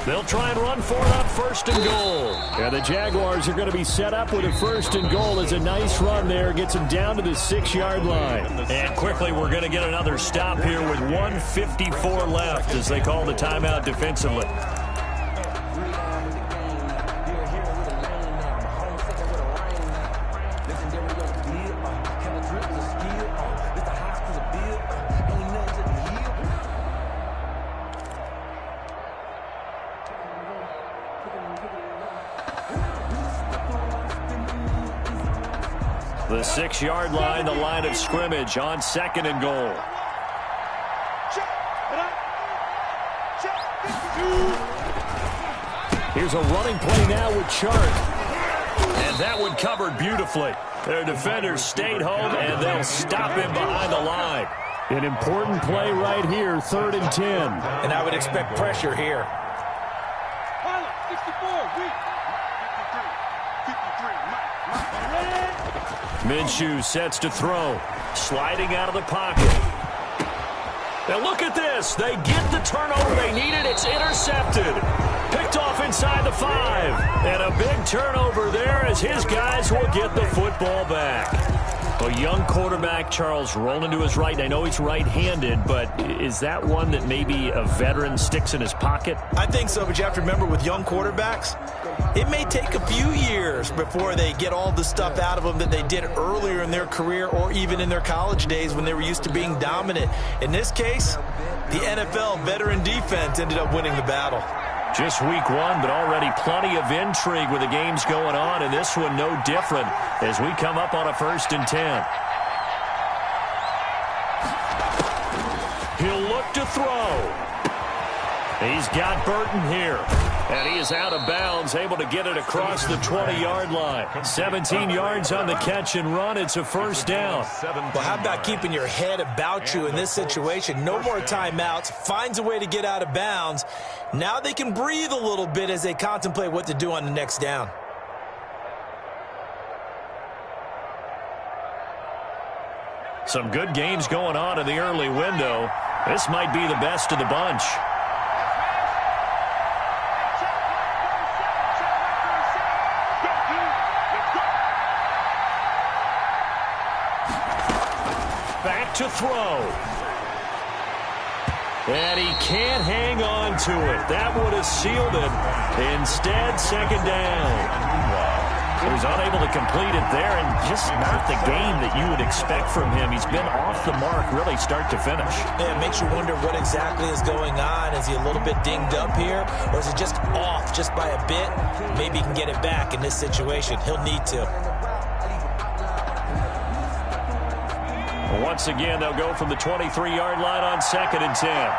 They'll try and run for it on 1st and goal. And the Jaguars are going to be set up with a 1st and goal as a nice run there. Gets them down to the 6-yard line. And quickly we're going to get another stop here with 1:54 left as they call the timeout defensively. The 6-yard line, the line of scrimmage on 2nd and goal. Here's a running play now with Chark. And that one covered beautifully. Their defenders stayed home, and they'll stop him behind the line. An important play right here, 3rd and 10. And I would expect pressure here. 53. Minshew sets to throw. Sliding out of the pocket. Now look at this. They get the turnover they needed. It's intercepted. Picked off inside the 5. And a big turnover there as his guys will get the football back. A young quarterback, Charles, rolling to his right. I know he's right-handed, but is that one that maybe a veteran sticks in his pocket? I think so, but you have to remember with young quarterbacks, it may take a few years before they get all the stuff out of them that they did earlier in their career or even in their college days when they were used to being dominant. In this case, the NFL veteran defense ended up winning the battle. Just week one, but already plenty of intrigue with the games going on, and this one no different as we come up on a 1st and 10. He'll look to throw. He's got Burton here. And he is out of bounds, able to get it across the 20-yard line. 17 yards on the catch and run. It's a 1st down. Well, how about keeping your head about you in this situation? No more timeouts. Finds a way to get out of bounds. Now they can breathe a little bit as they contemplate what to do on the next down. Some good games going on in the early window. This might be the best of the bunch. Back to throw. And he can't hang on to it. That would have sealed it. Instead, 2nd down. He was unable to complete it there, and just not the game that you would expect from him. He's been off the mark really start to finish. Yeah, it makes you wonder what exactly is going on. Is he a little bit dinged up here, or is it just off just by a bit? Maybe he can get it back in this situation. He'll need to. Once again, they'll go from the 23-yard line on 2nd and 10.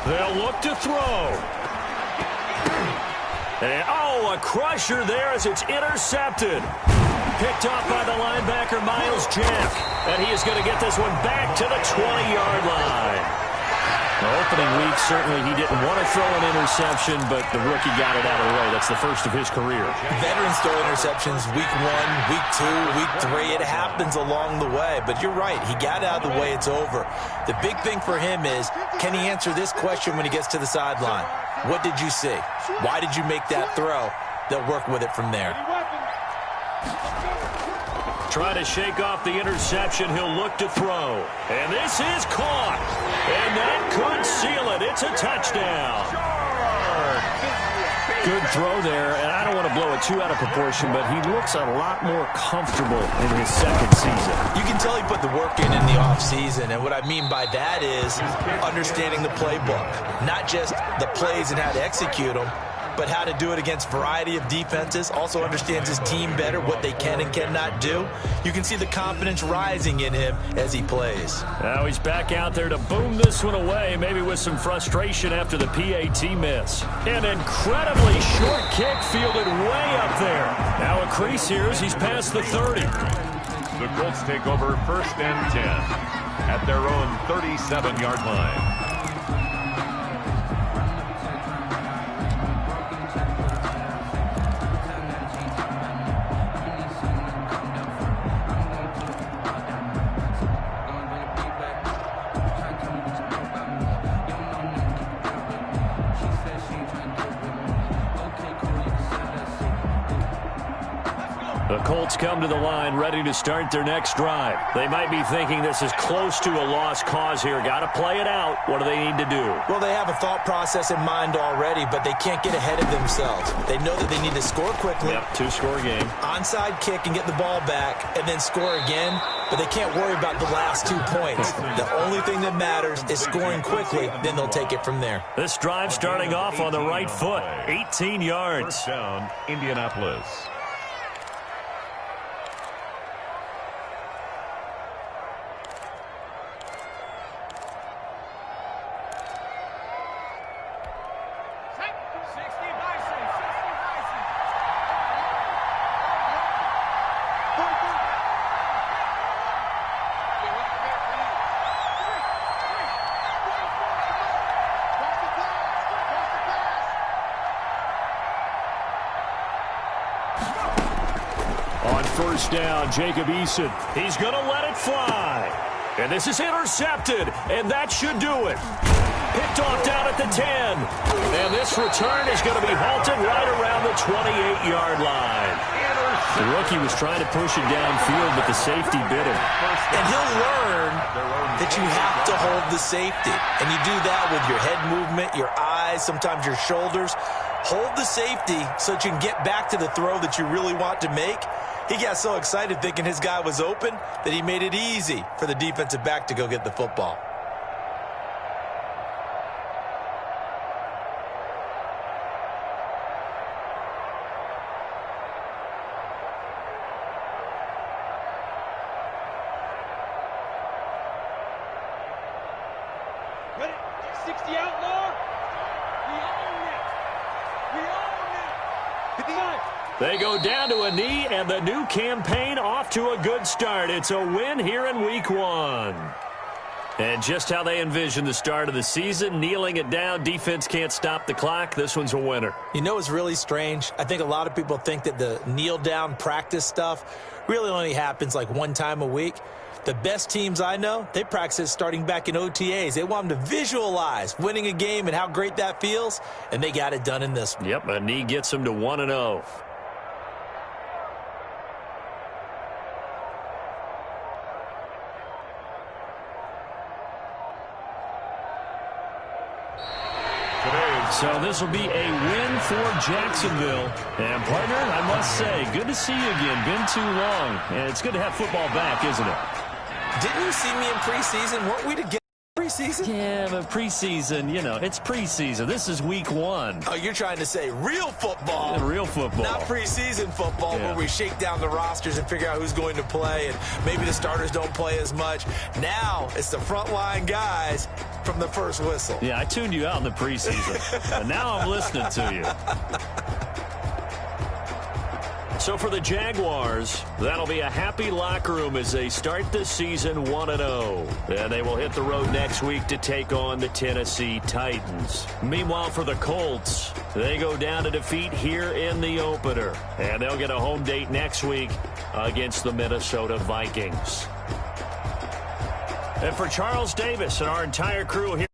They'll look to throw. And, a crusher there as it's intercepted. Picked off by the linebacker, Miles Jack. And he is going to get this one back to the 20-yard line. The opening week, certainly he didn't want to throw an interception, but the rookie got it out of the way. That's the first of his career. Veterans throw interceptions week 1, week 2, week 3. It happens along the way. But you're right. He got out of the way. It's over. The big thing for him is, can he answer this question when he gets to the sideline? What did you see? Why did you make that throw? They'll work with it from there. Trying to shake off the interception. He'll look to throw. And this is caught. And that could seal it. It's a touchdown. Good throw there. And I don't want to blow it too out of proportion, but he looks a lot more comfortable in his 2nd season. You can tell he put the work in the offseason. And what I mean by that is understanding the playbook. Not just the plays and how to execute them, but how to do it against a variety of defenses. Also understands his team better, what they can and cannot do. You can see the confidence rising in him as he plays. Now he's back out there to boom this one away, maybe with some frustration after the PAT miss. An incredibly short kick fielded way up there. Now a crease here as he's past the 30. The Colts take over 1st and 10 at their own 37-yard line. The Colts come to the line ready to start their next drive. They might be thinking this is close to a lost cause here. Got to play it out. What do they need to do? Well, they have a thought process in mind already, but they can't get ahead of themselves. They know that they need to score quickly. Yep, 2-score game. Onside kick and get the ball back and then score again, but they can't worry about the last 2 points. The only thing that matters is scoring quickly, then they'll take it from there. This drive starting off on the right foot, 18 yards. 1st down, Indianapolis. On 1st down, Jacob Eason. He's going to let it fly. And this is intercepted, and that should do it. Picked off down at the 10. And this return is going to be halted right around the 28-yard line. The rookie was trying to push it downfield, but the safety bit him. And he'll learn that that you have to hold the safety. And you do that with your head movement, your eyes, sometimes your shoulders. Hold the safety so that you can get back to the throw that you really want to make. He got so excited thinking his guy was open that he made it easy for the defensive back to go get the football. Ready? 60 out, Lord. We own it. We own it. 59. They go down to a knee, and the new campaign off to a good start. It's a win here in Week 1. And just how they envision the start of the season, kneeling it down, defense can't stop the clock. This one's a winner. You know what's really strange? I think a lot of people think that the kneel-down practice stuff really only happens like one time a week. The best teams I know, they practice it starting back in OTAs. They want them to visualize winning a game and how great that feels, and they got it done in this one. Yep, a knee gets them to 1-0. So this will be a win for Jacksonville. And, partner, I must say, good to see you again. Been too long. And it's good to have football back, isn't it? Didn't you see me in preseason? Weren't we together in preseason? Yeah, but preseason, you know, it's preseason. This is Week 1. Oh, you're trying to say real football. Yeah, real football. Not preseason football where we shake down the rosters and figure out who's going to play, and maybe the starters don't play as much. Now it's the frontline guys from the first whistle. Yeah, I tuned you out in the preseason. But now I'm listening to you. So for the Jaguars, that'll be a happy locker room as they start the season 1-0. And they will hit the road next week to take on the Tennessee Titans. Meanwhile, for the Colts, they go down to defeat here in the opener. And they'll get a home date next week against the Minnesota Vikings. And for Charles Davis and our entire crew here